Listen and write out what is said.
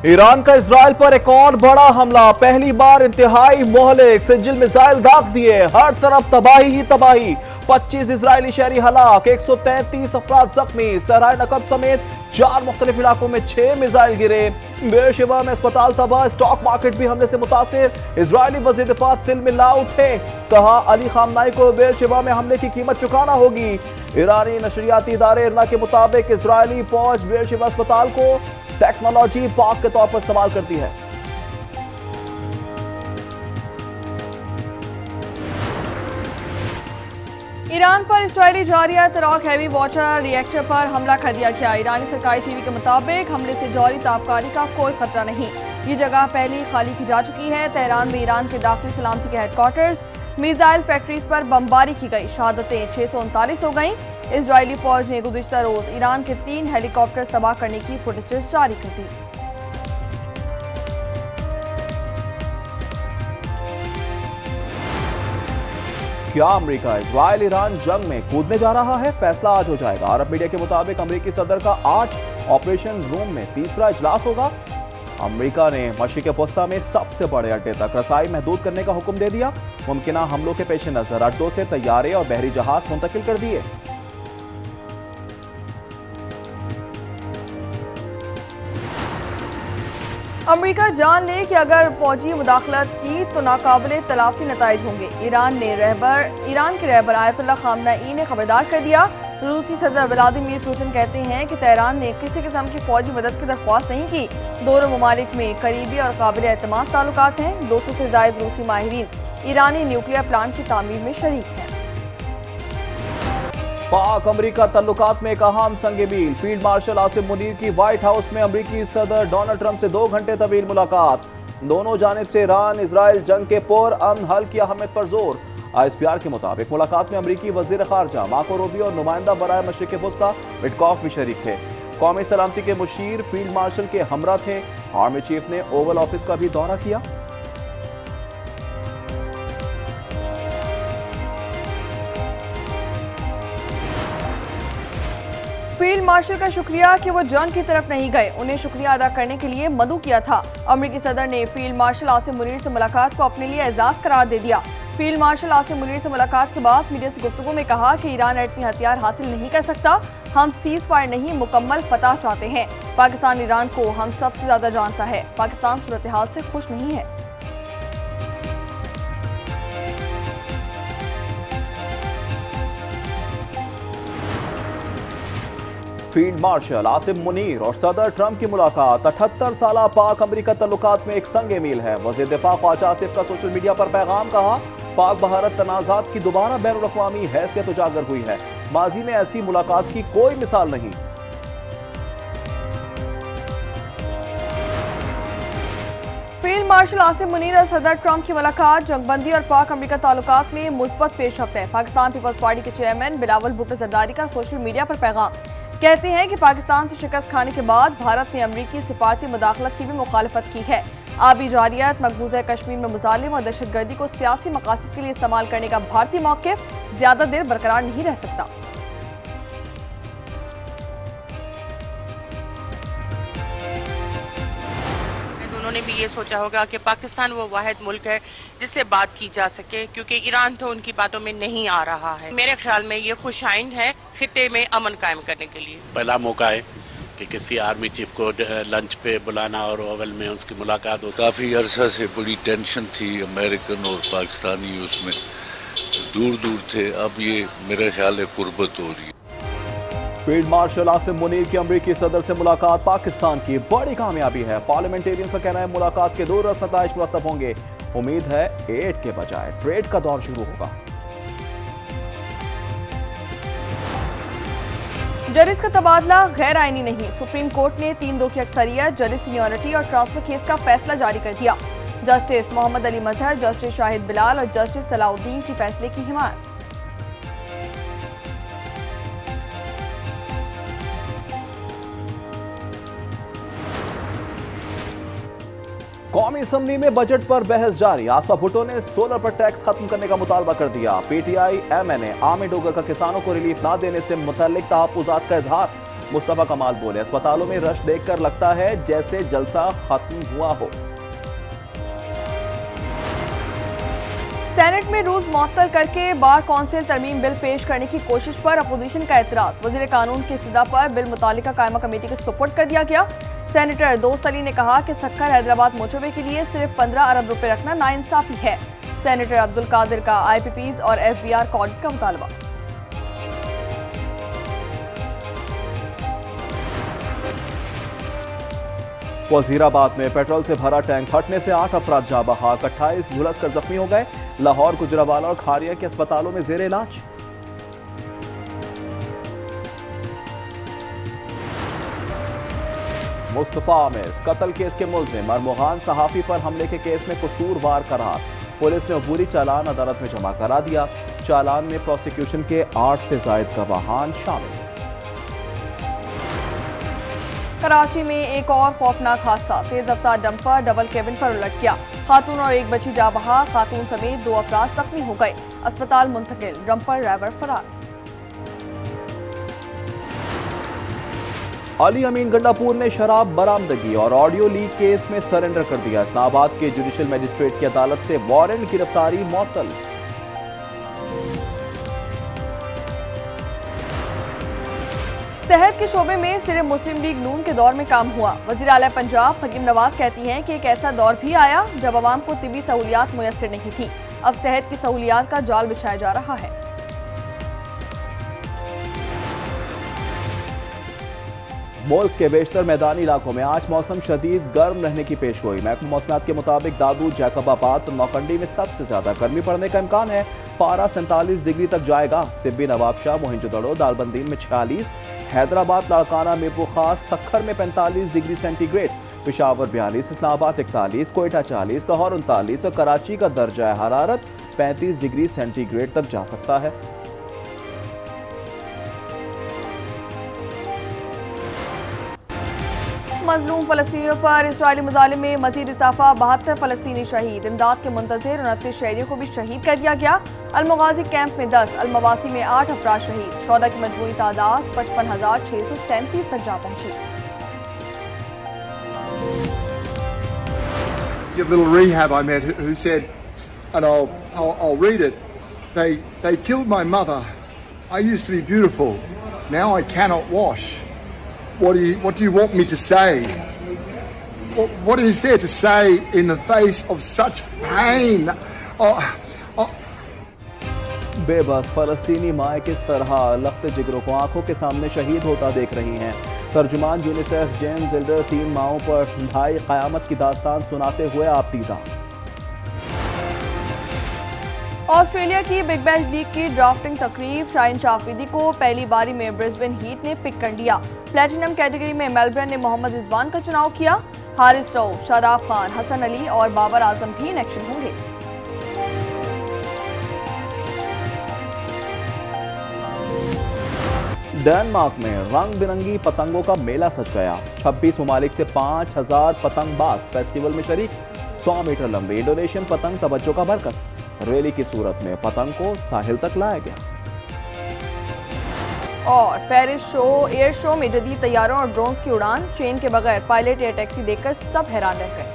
Iran का Israel पर एक और बड़ा हमला। पहली बार इंतहाई मोहलिक सिजिल मिसाइल दाग दिए, हर तरफ तबाही ही तबाही। 25 इजरायली शहरी हलाक, 133 अफराद जख्मी। सहराए नकब समेत 4 मुख्तलिफ इलाकों में 6 मिसाइल गिरे। बेरशेबा में अस्पताल तबाह, स्टॉक मार्केट भी हमले से मुतासिर। इजरायली वज़ीर दिफा तिल मिला उठे, कहा अली खामनाई को बेरशेबा में हमले की कीमत चुकाना होगी। ईरानी नशरियाती इदारे इरना के मुताबिक इजरायली फौज बेरशेबा अस्पताल को टेक्नोलॉजी पार्क के तौर पर इस्तेमाल करती है। ईरान पर इजरायली जारिया तराक हैवी वाटर रिएक्टर पर हमला कर दिया गया। ईरानी सरकारी टीवी के मुताबिक हमले से जौहरी ताबकारी का कोई खतरा नहीं। ये जगह पहले ही खाली की जा चुकी है। तेहरान में ईरान के दाखिली सलामती के हेडक्वार्टर्स, मिसाइल फैक्ट्रीज पर बमबारी की गई। शहादतें 639 हो गई। इजरायली फौज ने गुज़िश्ता रोज ईरान के 3 हेलीकॉप्टर तबाह करने की फुटेजेस जारी कर दी। क्या अमेरिका इजराइल ईरान जंग में कूदने जा रहा है? फैसला आज हो जाएगा। अरब मीडिया के मुताबिक अमेरिकी सदर का आज ऑपरेशन रूम में तीसरा इजलास होगा। अमेरिका ने मशरिक़ वस्ता में सबसे बड़े अड्डे तक रसाई महदूद करने का हुक्म दे दिया। मुमकिना हमलों के पेश नजर अड्डों से तैयारे और बहरी जहाज मुंतकिल कर दिए। अमेरिका जान ले कि अगर फौजी मुदाखलत की तो नाकाबिले तलाफी नताइज होंगे। ईरान के रहबर आयतुल्लाह खामनाई ने खबरदार कर दिया। रूसी सदर व्लादिमीर पुतिन कहते हैं कि तेहरान ने किसी किस्म की फौजी मदद की दरख्वास्त नहीं की। दोनों ममालिक में करीबी और काबिल एतमाद ताल्लुकात हैं। 200 से ज़ायद रूसी माहिरीन ईरानी न्यूक्लियर प्लांट की तामीर में शरीक हैं। पाक अमेरिका तल्लुकात में एक अहम संग-ए-मील। फील्ड मार्शल आसिम मुनीर की व्हाइट हाउस में अमेरिकी सदर डोनाल्ड ट्रंप से 2 घंटे तवील मुलाकात। दोनों जानिब से ईरान इजराइल जंग के पुरअमन हल की अहमियत पर जोर। ISPR के मुताबिक मुलाकात में अमेरिकी वजीर खारजा मार्को रूबियो और नुमाइंदा बराए मशरिक़ वस्ता विटकॉफ भी शरीक थे। कौमी सलामती के मुशीर फील्ड मार्शल के हमरा थे। आर्मी चीफ ने ओवल ऑफिस का भी दौरा किया। फील्ड मार्शल का शुक्रिया कि वो जंग की तरफ नहीं गए। उन्हें शुक्रिया अदा करने के लिए मदऊ किया था। अमेरिकी सदर ने फील्ड मार्शल आसिम मुनीर से मुलाकात को अपने लिए एजाज करार दे दिया। फील्ड मार्शल आसिम मुनीर से मुलाकात के बाद मीडिया से गुफ्तगू में कहा कि ईरान एटमी हथियार हासिल नहीं कर सकता। हम सीज फायर नहीं, मुकम्मल फतह चाहते हैं। पाकिस्तान ईरान को हम सबसे ज्यादा जानता है। पाकिस्तान सूरत हाल से खुश नहीं है। फील्ड मार्शल आसिम मुनीर और सदर ट्रंप की मुलाकात 78 साला पाक अमेरिका तल्लुकात में एक संग-ए-मील है। वज़ीर दिफा ख्वाजा आसिफ का सोशल मीडिया पर पैगाम, कहा पाक भारत तनाज़ात की दोबारा बैनुल-अक़वामी हैसियत उजागर हुई है। माजी में ऐसी मुलाकात की कोई मिसाल नहीं। फील्ड मार्शल आसिम मुनीर और सदर ट्रंप की मुलाकात जंगबंदी और पाक अमेरिका ताल्लुकात में मुस्बत पेशरफ्त है। पाकिस्तान पीपल्स पार्टी के चेयरमैन बिलावल भुट्टो जरदारी का सोशल मीडिया पर पैगाम, कहते हैं कि पाकिस्तान से शिकस्त खाने के बाद भारत ने अमरीकी सिफारती मुदाखलत की भी मुखालफत की है। आबी जारियत, मकबूजा कश्मीर में मुजालिम और दहशतगर्दी को सियासी मकासद के लिए इस्तेमाल करने का भारतीय मौक़िफ़ ज्यादा देर बरकरार नहीं रह सकता। उन्होंने भी ये सोचा होगा कि पाकिस्तान वो वाहिद मुल्क है जिससे बात की जा सके, क्योंकि ईरान तो उनकी बातों में नहीं आ रहा है। मेरे ख्याल में ये खुशाइन है खित्ते में अमन कायम करने के लिए। पहला मौका है कि किसी आर्मी चीफ को लंच पे बुलाना और ओवल में उसकी मुलाकात हो। काफ़ी अरसा से बड़ी टेंशन थी अमेरिकन और पाकिस्तानी, उसमें दूर दूर थे। अब ये मेरे ख्याल है कुर्बत हो रही है। फील्ड मार्शल आसिम मुनीर की अमेरिकी सदर से मुलाकात पाकिस्तान की बड़ी कामयाबी है। पार्लियामेंटेरियंस का कहना है मुलाकात के 2 रस नताइज मुरतब होंगे। उम्मीद है एड के बजाय ट्रेड का दौर शुरू होगा। जजिस का तबादला गैर आईनी नहीं। सुप्रीम कोर्ट ने 3-2 की अक्सरियत जजिस सीनियरिटी और ट्रांसफर केस का फैसला जारी कर दिया। जस्टिस मोहम्मद अली मजहर, जस्टिस शाहिद बिलाल और जस्टिस सलाउद्दीन की फैसले की हिमायत। कौमी असम्बली में बजट पर बहस जारी। आसफा भुट्टो ने सोलर पर टैक्स खत्म करने का मुतालबा कर दिया। PTI MNA आमिर डोगर का किसानों को रिलीफ ना देने से मुतल्लिक तहफ्फुज़ात का इजहार। मुस्तफा कमाल बोले, अस्पतालों में रश देखकर लगता है जैसे जलसा खत्म हुआ हो। सेनेट में रूल्स मुअत्तल करके बार काउंसिल तरमीम बिल पेश करने की कोशिश पर अपोजिशन का एतराज। वजीर कानून की इस्तदा पर बिल मुतालिका कायमा कमेटी के सुपुर्द कर दिया गया। सेनेटर दोस्त अली ने कहा कि सक्खर हैदराबाद मोटरवे के लिए सिर्फ 15 अरब रुपए रखना नाइंसाफी है। सेनेटर अब्दुल कादिर का IPPs और FBR का ऑडिट का मुतालबा। वजीराबाद में पेट्रोल से भरा टैंक फटने से 8 अफराद जाँ बहक, 28 झुलसकर जख्मी हो गए। लाहौर, गुजरावाला और खारिया के अस्पतालों में जेर इलाज। मुस्तफा आमिर कत्ल केस के मुल्जिम मरमुहान सहाफी पर हमले के केस में कसूरवार करार। पुलिस ने अबूरी चालान अदालत में जमा करा दिया। चालान में प्रोसिक्यूशन के 8 से ज्यादा गवाहान शामिल। कराची में एक और खौफनाक हादसा। तेज रफ्तार डंपर डबल केबिन पर उलट गया। खातून और एक बच्ची जाँ बहक, खातून समेत 2 अफराद जख्मी हो गए। अस्पताल मुंतकिल, डंपर ड्राइवर फरार। अली अमीन गंडापुर ने शराब बरामदगी और ऑडियो लीक केस में सरेंडर कर दिया। इस्लामाबाद के जुडिशल मजिस्ट्रेट की अदालत से वारंट गिरफ्तारी मुअत्तल। सेहत के शोबे में सिर्फ मुस्लिम लीग नून के दौर में काम हुआ। वज़ीर आला पंजाब फकीम नवाज कहती हैं कि एक ऐसा दौर भी आया जब अवाम को तिबी सहूलियात मुयस्सर नहीं थी। अब सेहत की सहूलियात का जाल बिछाया जा रहा है। मुल्क के बेशतर मैदानी इलाकों में आज मौसम शदीद गर्म रहने की पेशगोई। महकमा मौसमियात के मुताबिक दादू, जैकबाबाद और नौखंडी में सबसे ज्यादा गर्मी पड़ने का इम्कान है। पारा 47 डिग्री तक जाएगा। सिब्बी, नवाबशाह, मोहिंजोदड़ो, दालबंदीन में 46, हैदराबाद, लाड़काना, मीरपुर खास, सक्खर में 45 डिग्री सेंटीग्रेड, पेशावर 42, इस्लामाबाद 41, कोयटा 40, लाहौर 39 और कराची का दर्जा हरारत 35 डिग्री सेंटीग्रेड तक जा सकता है। मजलूम फलस्तीनियों पर इस्राएली मुजालिम में मजीद इजाफा। 72 फलस्तीनी शहीद। इमदाद के मुंतजिर 29 शहरियों को भी शहीद कर दिया गया। अलमगाजी कैंप में 10, अलमवासी में 8 अफराद शहीद। शोहदा की मजमूई तादाद 55,637 तक जा पहुंची। Give little rehab I met who said, and I'll read it. They killed my mother. I used to be beautiful. Now I cannot wash. What do you want me to say? What is there to say in the face of such pain? बेबस फलस्तीनी माएँ किस तरह लख्त जिगरों को आंखों के सामने शहीद होता देख रही हैं। तर्जुमान यूनिसेफ जेम्स जिल्डर 3 माओं पर भाई क़यामत की दास्तान सुनाते हुए आप दीदा। ऑस्ट्रेलिया की बिग बैश लीग की ड्राफ्टिंग तकरीब। शाहीन शाफिदी को पहली बारी में ब्रिस्बेन हीट ने पिक कर लिया। प्लेटिनम कैटेगरी में मेलबर्न ने मोहम्मद रिजवान का चुनाव किया। हारिस रऊफ, शादाब खान, हसन अली और बाबर आजम भी इन एक्शन होंगे। डेनमार्क में रंग बिरंगी पतंगों का मेला सज गया। 26 ममालिक से 5000 पतंगबाज फेस्टिवल में शरीक। 100 मीटर लंबी इंडोनेशियन पतंग तवज्जो का मरकज। रैली की सूरत में पतंग को साहिल तक लाया गया। और पेरिस एयर शो में जदीद तैयारों और ड्रोन्स की उड़ान। चेन के बगैर पायलट एयर टैक्सी देखकर सब हैरान रह गए।